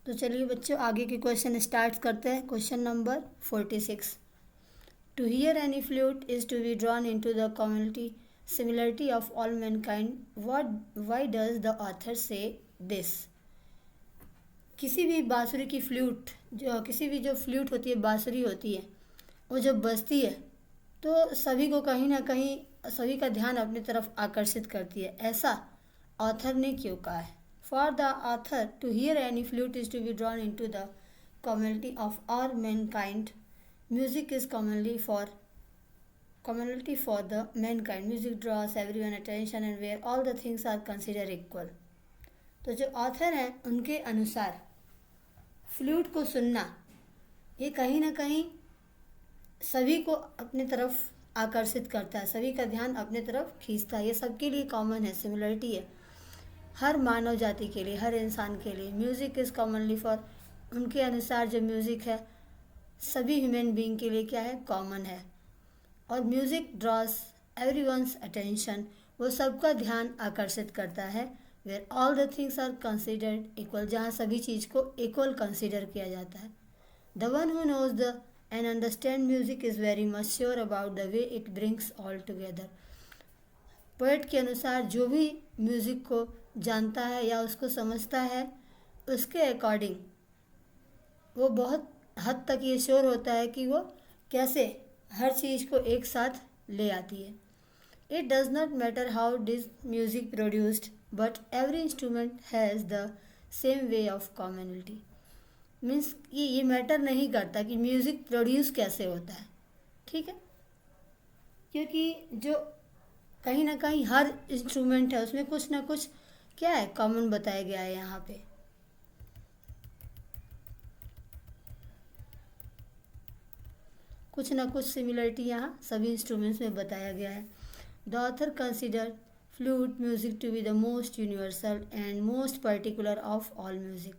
तो चलिए बच्चों आगे के क्वेश्चन स्टार्ट करते हैं। Question number 46। To hear any flute is to be drawn into the community similarity of all mankind, why does the author say this. किसी भी बांसुरी की फ्लूट, जो फ्लूट होती है, बांसुरी होती है, वो जब बजती है तो सभी को कहीं ना कहीं सभी का ध्यान अपनी तरफ आकर्षित करती है। ऐसा ऑथर ने क्यों कहा है? For the author to hear any flute is to be drawn in to the community of all mankind, music is commonly for the mankind, music draws everyone attention and where all the things are consider equal. तो जो author हैं उनके अनुसार flute को सुनना ये कहीं ना कहीं सभी को अपनी तरफ आकर्षित करता है, सभी का ध्यान अपने तरफ खींचता है। ये सबके लिए कॉमन है, सिमिलरिटी है, हर मानव जाति के लिए, हर इंसान के लिए। म्यूज़िक इज़ कॉमनली फॉर, उनके अनुसार जो म्यूज़िक है सभी ह्यूमन बीइंग के लिए क्या है? कॉमन है। और म्यूज़िक ड्रॉस एवरीवन्स अटेंशन, वो सबका ध्यान आकर्षित करता है। Where all the things are considered equal, जहाँ सभी चीज़ को इक्वल कंसिडर किया जाता है। The one who knows the and understand music is very much sure about the way it brings all together. Poet के अनुसार जो भी म्यूज़िक को जानता है या उसको समझता है, उसके अकॉर्डिंग वो बहुत हद तक ये श्योर होता है कि वो कैसे हर चीज़ को एक साथ ले आती है। It does not matter how डिज music produced, but every instrument has the same way of commonality. Means ये मैटर नहीं करता कि म्यूज़िक प्रोड्यूस कैसे होता है, ठीक है, क्योंकि जो कहीं ना कहीं हर इंस्ट्रूमेंट है उसमें कुछ ना कुछ क्या है? कॉमन बताया गया है यहाँ पे। कुछ ना कुछ सिमिलरिटी यहाँ सभी इंस्ट्रूमेंट्स में बताया गया है। The author consider flute music to be the most universal and most particular of all music.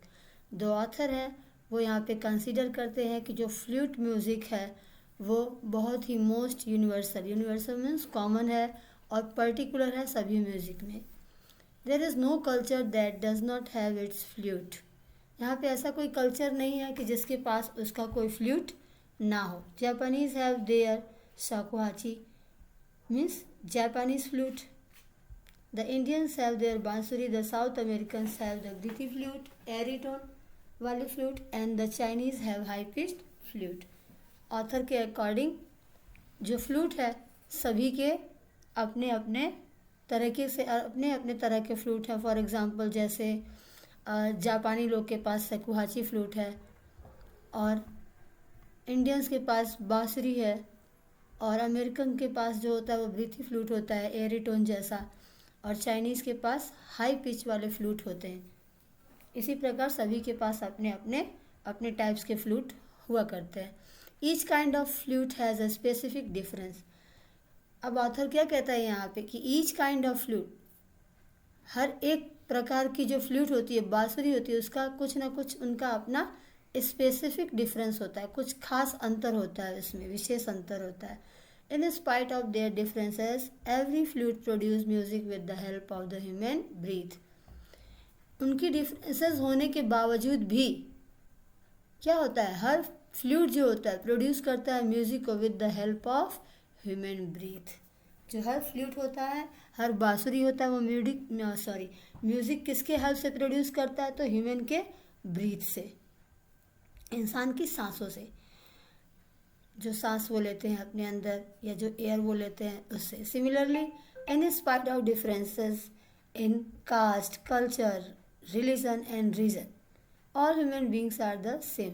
जो ऑथर है वो यहाँ पे कंसिडर करते हैं कि जो फ्लूट म्यूज़िक है वो बहुत ही मोस्ट यूनिवर्सल मीन्स कॉमन है और पर्टिकुलर है सभी म्यूज़िक में। There is no culture that does not have its flute. यहाँ पे ऐसा कोई कल्चर नहीं है कि जिसके पास उसका कोई फ्लूट ना हो। Japanese have their shakuhachi means Japanese flute. The Indians have their bansuri, the South Americans have the ग्रीथी फ्लूट, एरिटोन वाली flute, and the Chinese have high pitched flute. Author के अकॉर्डिंग जो फ्लूट है सभी के अपने अपने तरीके से अपने अपने तरह के फ्लूट हैं। फॉर एग्ज़ाम्पल जैसे जापानी लोग के पास शकुहाची फ्लूट है, और इंडियंस के पास बांसुरी है, और अमेरिकन के पास जो होता है वो ब्रीथी फ्लूट होता है एरिटोन जैसा, और चाइनीज़ के पास हाई पिच वाले फ्लूट होते हैं। इसी प्रकार सभी के पास अपने अपने टाइप्स के फ्लूट हुआ करते हैं। Each kind of flute has a specific difference. अब ऑथर क्या कहता है यहाँ पे कि ईच काइंड ऑफ फ्लूट, हर एक प्रकार की जो फ्लूट होती है, बांसुरी होती है, उसका कुछ ना कुछ उनका अपना स्पेसिफिक डिफरेंस होता है, कुछ खास अंतर होता है, इसमें विशेष अंतर होता है। In spite of their differences every flute produce music with the help of the human breath. उनकी डिफरेंसेस होने के बावजूद भी क्या होता है? हर फ्लूट जो होता है प्रोड्यूस करता है म्यूजिक को with the help of human breath. जो हर फ्लूट होता है, हर बांसुरी होता है, वो म्यूजिक किसके हेल्प से प्रोड्यूस करता है? तो ह्यूमन के ब्रीथ से, इंसान की सांसों से। जो सांस वो लेते हैं अपने अंदर या जो एयर वो लेते हैं उससे। Similarly in spite of differences in caste, culture, religion and region, all human beings are the same.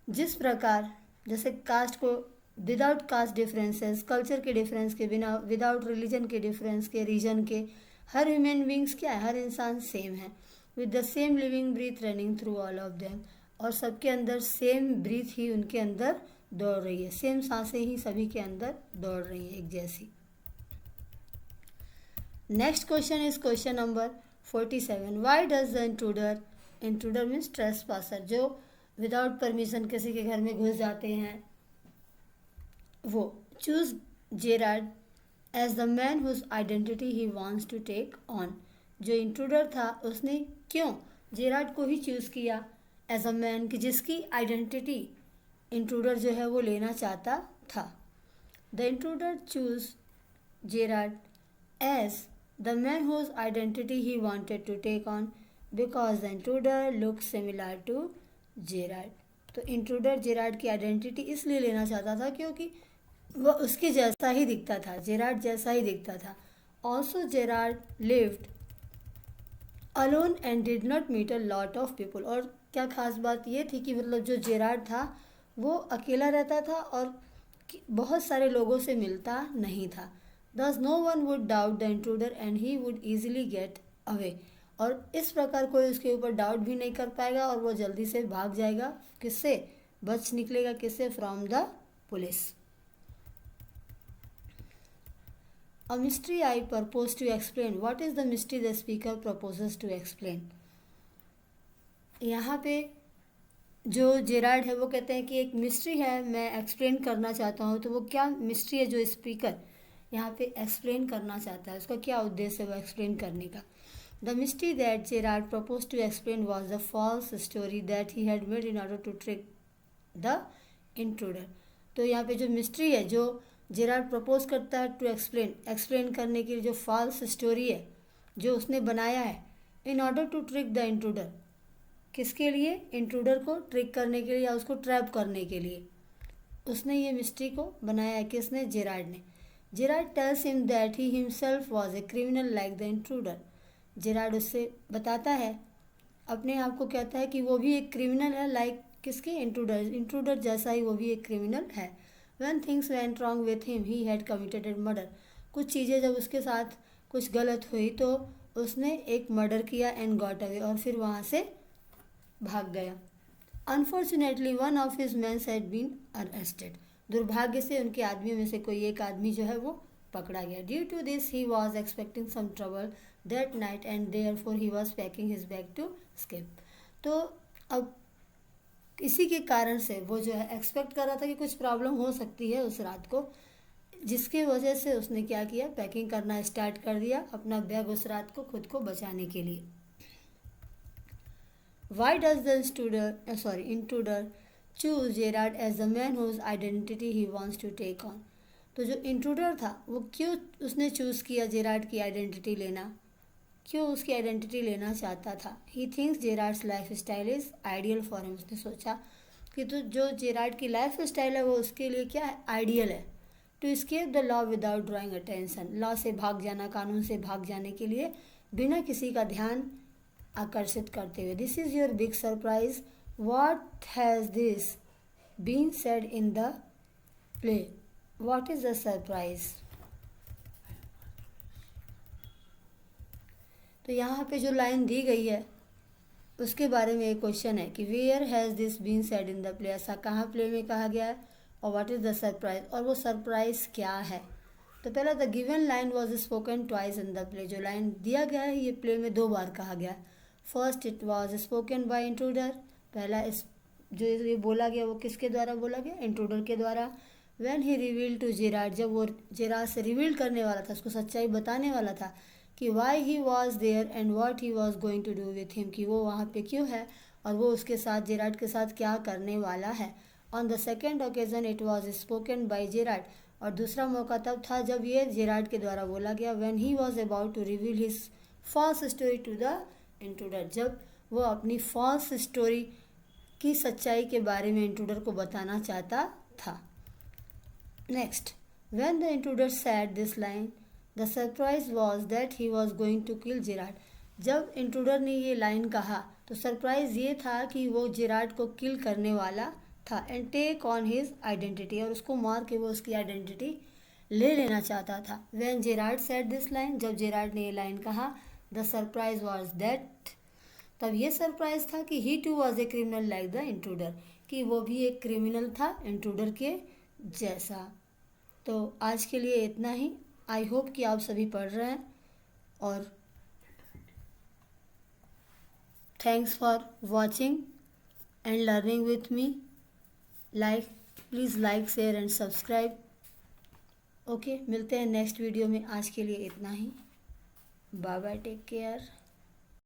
जिस प्रकार जैसे कास्ट को विदाउट कास्ट डिफरेंसेस, कल्चर के डिफरेंस के बिना, विदाउट रिलीजन के डिफरेंस के, रीजन के, हर ह्यूमन बींग्स क्या है? हर इंसान सेम है, with the same living breath running through all of them. और सबके अंदर सेम ब्रीथ ही उनके अंदर दौड़ रही है, सेम सांसें ही सभी के अंदर दौड़ रही हैं एक जैसी। Next question is question number 47। Why does the intruder means trespasser, जो विदाउट परमिशन किसी के घर में घुस जाते हैं, वो choose Gerard as the man whose identity he wants to take on. जो इंट्रूडर था उसने क्यों जेराड को ही चूज़ किया एज अ मैन, कि जिसकी आइडेंटिटी इंट्रूडर जो है वो लेना चाहता था। The intruder choose Gerard as the man whose identity he wanted to take on because the intruder look similar to Gerard. तो इंट्रूडर जेराड की आइडेंटिटी इसलिए लेना चाहता था क्योंकि वह उसके जैसा ही दिखता था, जेराड जैसा ही दिखता था। Also Gerard lived alone and did not meet a lot of people. और क्या खास बात ये थी कि मतलब जो जेराड था वो अकेला रहता था और बहुत सारे लोगों से मिलता नहीं था। Thus no one would doubt the intruder and he would easily get away. और इस प्रकार कोई उसके ऊपर डाउट भी नहीं कर पाएगा और वो जल्दी से भाग जाएगा। किससे बच निकलेगा? किससे? From the police. A mystery I purpose to explain. What is the mystery the speaker proposes to explain? यहाँ पे जो जेराड है वो कहते हैं कि एक मिस्ट्री है, मैं एक्सप्लेन करना चाहता हूँ। तो वो क्या मिस्ट्री है जो स्पीकर यहाँ पे एक्सप्लेन करना चाहता है, उसका क्या उद्देश्य है वो एक्सप्लेन करने का? The mystery that Gerard propose to explain was the false story that he had made in order to trick the intruder. तो यहाँ पे जो मिस्ट्री है जो जेराड प्रपोज करता है टू एक्सप्लेन करने के लिए, जो फॉल्स स्टोरी है जो उसने बनाया है in order to trick the intruder. किसके लिए? इंट्रूडर को ट्रिक करने के लिए या उसको ट्रैप करने के लिए उसने ये मिस्ट्री को बनाया है। किसने? जेराड ने। Gerrard tells him that he himself was a criminal like the intruder. Gerrard उससे बताता है, अपने आप को कहता है कि वो भी एक क्रिमिनल है, लाइक किसके? इंट्रूडर जैसा ही वो भी एक क्रिमिनल है। When things went wrong with him, he had committed murder. कुछ चीज़ें जब उसके साथ कुछ गलत हुई तो उसने एक मर्डर किया एंड गॉट अवे, और फिर वहाँ से भाग गया। Unfortunately one of his mans had been arrested. दुर्भाग्य से उनके आदमियों में से कोई एक आदमी जो है वो पकड़ा गया। Due to this he was expecting some trouble that night and therefore he was packing his bag to escape. तो अब इसी के कारण से वो जो है एक्सपेक्ट कर रहा था कि कुछ प्रॉब्लम हो सकती है उस रात को, जिसकी वजह से उसने क्या किया? पैकिंग करना स्टार्ट कर दिया अपना बैग उस रात को खुद को बचाने के लिए। Why does the intruder choose Gerard as the man whose identity he wants to take on. तो जो इंट्रूडर था वो क्यों उसने चूज़ किया जेराड की आइडेंटिटी लेना? क्यों उसकी आइडेंटिटी लेना चाहता था? He thinks Gerard's life style is ideal for him. उसने सोचा कि तो जो जेराड की लाइफ स्टाइल है वो उसके लिए क्या है? आइडियल है। To escape the law without drawing attention. Law से भाग जाना, कानून से भाग जाने के लिए बिना किसी का ध्यान आकर्षित करते हुए। This is your big surprise. What has this been said in the play? What is the surprise? तो यहाँ पे जो लाइन दी गई है उसके बारे में एक क्वेश्चन है कि where has this been said in the play. ऐसा कहाँ प्ले में कहा गया है, और व्हाट इज़ द सरप्राइज, और वो सरप्राइज क्या है? तो पहला, the given line was spoken twice in the play. जो लाइन दिया गया है ये प्ले में 2 बार कहा गया है। First, it was spoken by intruder. पहला इस जो ये बोला गया वो किसके द्वारा बोला गया? इंट्रूडर के द्वारा। When he reveal to Gerard, जब वो जेराड से रिवील करने वाला था, उसको सच्चाई बताने वाला था कि why he was there and what he was going to do with him, कि वो वहाँ पे क्यों है और वो उसके साथ जेराड के साथ क्या करने वाला है। On the second occasion it was spoken by Gerrard. और दूसरा मौका तब था जब ये जेराड के द्वारा बोला गया। When he was about to reveal his false story to the intruder, जब वो अपनी फॉल्स स्टोरी की सच्चाई के बारे में इंट्रूडर को बताना चाहता था। Next, when the intruder said this line the surprise was that he was going to kill Gerard. जब इंट्रूडर ने ये लाइन कहा तो सरप्राइज ये था कि वो जेराड को किल करने वाला था and take on his identity, और उसको मार के वो उसकी आइडेंटिटी ले लेना चाहता था। When Gerrard said this line, जब जेराड ने ये लाइन कहा, द सरप्राइज वॉज दैट, तब ये सरप्राइज था कि he too was a criminal like the intruder, कि वो भी एक क्रिमिनल था इंट्रूडर के जैसा। तो आज के लिए इतना ही। आई होप कि आप सभी पढ़ रहे हैं, और thanks for watching and learning with me. Please like share and subscribe. Okay, मिलते हैं नेक्स्ट वीडियो में। आज के लिए इतना ही। Bye bye, take care.